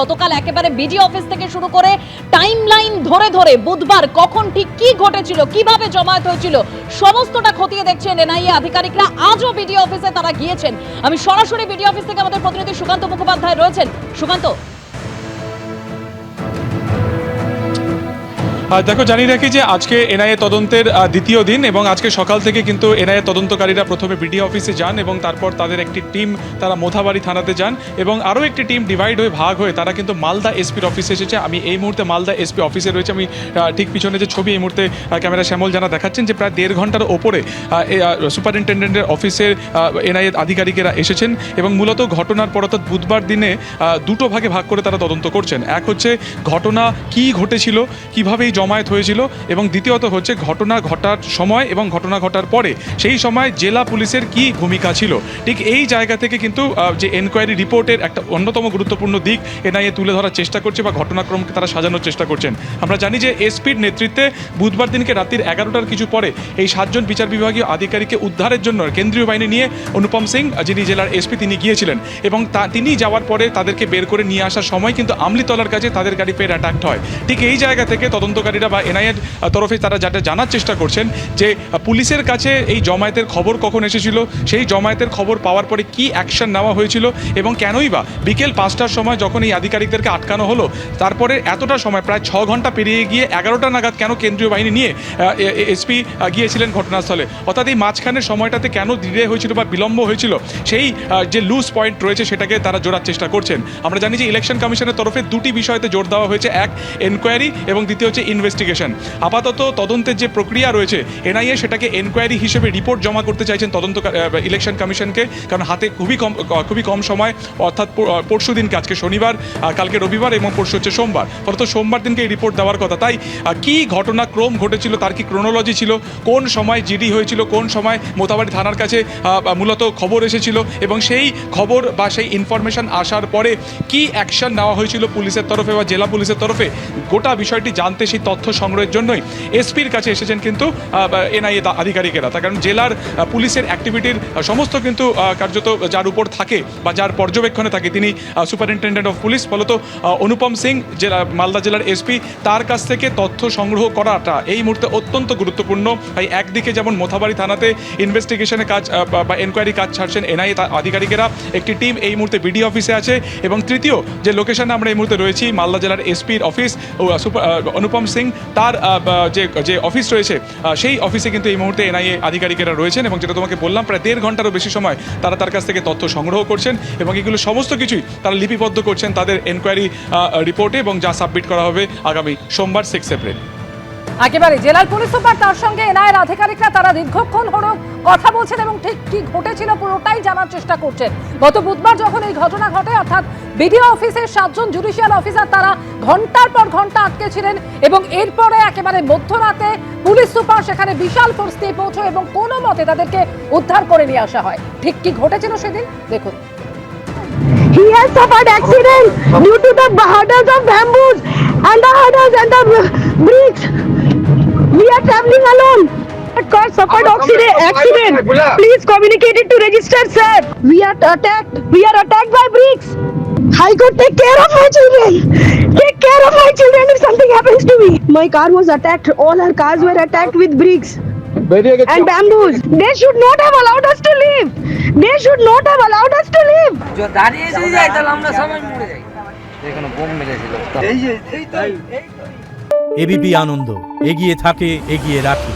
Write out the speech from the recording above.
গতকাল একেবারে BD office থেকে শুরু করে টাইমলাইন ধরে ধরে বুধবার কখন ঠিক কি ঘটেছিল, কিভাবে জমায়েত হয়েছিল, সমস্তটা খতিয়ে দেখছেন এনআইএ আধিকারিকরা। আজও বিডি অফিসে তারা গিয়েছেন। আমি সরাসরি বিডি অফিস থেকে আমাদের প্রতিনিধি সুকান্ত মুখোপাধ্যায় রয়েছেন। সুকান্ত, দেখো, জানিয়ে রাখি যে আজকে এনআইএ তদন্তের দ্বিতীয় দিন এবং আজকে সকাল থেকে কিন্তু এনআইএ তদন্তকারীরা প্রথমে বিডি অফিসে যান এবং তারপর তাদের একটি টিম তারা মোথাবাড়ি থানাতে যান এবং আরও একটি টিম ডিভাইড হয়ে ভাগ হয়ে তারা কিন্তু মালদা এসপির অফিসে এসেছে। আমি এই মুহূর্তে মালদা এসপি অফিসে রয়েছে। আমি ঠিক পিছনে যে ছবি এই মুহূর্তে ক্যামেরা শ্যামল জানা দেখাচ্ছেন যে প্রায় 1.5 ঘন্টার ওপরে সুপারিনটেন্ডেন্টের অফিসের এনআইএ আধিকারিকেরা এসেছেন এবং মূলত ঘটনার পর অর্থাৎ বুধবার দিনে দুটো ভাগে ভাগ করে তারা তদন্ত করছেন। এক হচ্ছে ঘটনা কি ঘটেছিল, কীভাবে জমায়েত হয়েছিল, এবং দ্বিতীয়ত হচ্ছে ঘটনা ঘটার সময় এবং ঘটনা ঘটার পরে সেই সময় জেলা পুলিশের কি ভূমিকা ছিল। ঠিক এই জায়গা থেকে কিন্তু যে এনকোয়ারি রিপোর্টের একটা অন্যতম গুরুত্বপূর্ণ দিক এনআইএ তুলে ধরার চেষ্টা করছে বা ঘটনাক্রমকে তারা সাজানোর চেষ্টা করছেন। আমরা জানি যে এসপির নেতৃত্বে বুধবার দিনকে রাত্রির 11টার কিছু পরে এই 7 জন বিচার বিভাগীয় আধিকারিককে উদ্ধারের জন্য কেন্দ্রীয় বাহিনী নিয়ে অনুপম সিং, যিনি জেলার এসপি, তিনি গিয়েছিলেন এবং তিনি যাওয়ার পরে তাদেরকে বের করে নিয়ে আসার সময় কিন্তু আমলিতলার কাছে তাদের গাড়ি ফের অ্যাটাক হয়। ঠিক এই জায়গা থেকে তদন্তকারীরা বা এনআইএর তরফে তারা যাতে জানার চেষ্টা করছেন যে পুলিশের কাছে এই জমায়েতের খবর কখন এসেছিল, সেই জমায়েতের খবর পাওয়ার পরে কি অ্যাকশন নেওয়া হয়েছিল এবং কেনই বা বিকেল 5টার সময় যখন এই আধিকারিকদেরকে আটকানো হলো তারপরে এতটা সময় প্রায় 6 ঘন্টা পেরিয়ে গিয়ে 11টা নাগাদ কেন কেন্দ্রীয় বাহিনী নিয়ে এসপি গিয়েছিলেন ঘটনাস্থলে, অর্থাৎ এই মাঝখানের সময়টাতে কেন ডিলে হয়েছিল বা বিলম্ব হয়েছিল, সেই যে লুজ পয়েন্ট রয়েছে সেটাকে তারা জোড়ার চেষ্টা করছেন। আমরা জানি যে ইলেকশন কমিশনের তরফে দুটি বিষয়তে জোর দেওয়া হয়েছে, এক এনকোয়ারি এবং দ্বিতীয় হচ্ছে ইনভেস্টিগেশন। আপাতত তদন্তের যে প্রক্রিয়া রয়েছে এনআইএ সেটাকে এনকোয়ারি হিসেবে রিপোর্ট জমা করতে চাইছেন তদন্ত ইলেকশন কমিশনকে, কারণ হাতে খুবই কম সময়, অর্থাৎ পরশু দিনকে, আজকে শনিবার, কালকে রবিবার এবং পরশু হচ্ছে সোমবার, ফলত সোমবার দিনকে এই রিপোর্ট দেওয়ার কথা। তাই কি ঘটনাক্রম ঘটেছিল, তার কি ক্রোনোলজি ছিল, কোন সময় জিডি হয়েছিল, কোন সময় মোথাবাড়ি থানার কাছে মূলত খবর এসেছিল এবং সেই খবর বা সেই ইনফরমেশন আসার পরে কি অ্যাকশন নেওয়া হয়েছিল পুলিশের তরফে বা জেলা পুলিশের তরফে, গোটা বিষয়টি জানতে সেই তথ্য সংগ্রহের জন্যই এসপির কাছে এসেছেন কিন্তু এনআইএ আধিকারিকেরা। তার কারণ জেলার পুলিশের অ্যাক্টিভিটির সমস্ত কিন্তু কার্যত যার উপর থাকে বা যার পর্যবেক্ষণে থাকে তিনি সুপারিনটেন্ডেন্ট অফ পুলিশ, ফলত অনুপম সিং জেলা মালদা জেলার এসপি, তার কাছ থেকে তথ্য সংগ্রহ করাটা এই মুহূর্তে অত্যন্ত গুরুত্বপূর্ণ। তাই একদিকে যেমন মোথাবাড়ি থানাতে ইনভেস্টিগেশনের কাজ বা এনকোয়ারি কাজ ছাড়ছেন এনআইএ আধিকারিকেরা, একটি টিম এই মুহূর্তে বিডি অফিসে আছে এবং তৃতীয় যে লোকেশনে আমরা এই মুহূর্তে রয়েছি মালদা জেলার এসপির অফিস, অনুপম সিং তার যে অফিস রয়েছে সেই অফিসে কিন্তু এই মুহূর্তে এনআইএ আধিকারিকেরা রয়েছেন এবং যেটা তোমাকে বললাম প্রায় 1.5 ঘন্টারও বেশি সময় তারা তার কাছ থেকে তথ্য সংগ্রহ করছেন এবং এগুলো সমস্ত কিছুই তারা লিপিবদ্ধ করছেন তাদের এনকোয়ারি রিপোর্টে এবং যা সাবমিট করা হবে আগামী সোমবার 6 এপ্রিল। একেবারে জেলার পুলিশ সুপার তার সঙ্গে এনআইএর আধিকারিকরা তারা দীর্ঘক্ষণ হলো কথা বলছেন এবং ঠিক কি ঘটেছিল পুরোটাই জানার চেষ্টা করছেন। গত বুধবার যখন এই ঘটনা ঘটে, অর্থাৎ বিডিও অফিসের 7 জন জুডিশিয়াল অফিসার তারা ঘন্টার পর ঘন্টা আটকে ছিলেন এবং এরপরে একেবারে মধ্যরাতে পুলিশ সুপার সেখানে বিশাল ফোর্স দিয়ে পৌঁছয় এবং কোনো মতে তাদেরকে উদ্ধার করে নিয়ে আসা হয়। ঠিক কি ঘটেছিল সেদিন দেখুন। He has suffered accident due to the hurdles of bamboos and the hurdles and the bricks. We are traveling alone. Car suffered accident. Please communicate it to register, sir. We are attacked. We are attacked by bricks. High Court, take care of my children. Take care of my children if something happens to me. My car was attacked. All our cars were attacked with bricks and bamboos. They should not have allowed us to leave. They should not have allowed us to leave. जो दाঁড়িয়ে যায় তাহলে আমরা সবাই মরে যাই। এখানে bomb মেরেছিল। এই তো এবিপি আনন্দ এগিয়ে থাকে, এগিয়ে রাখে।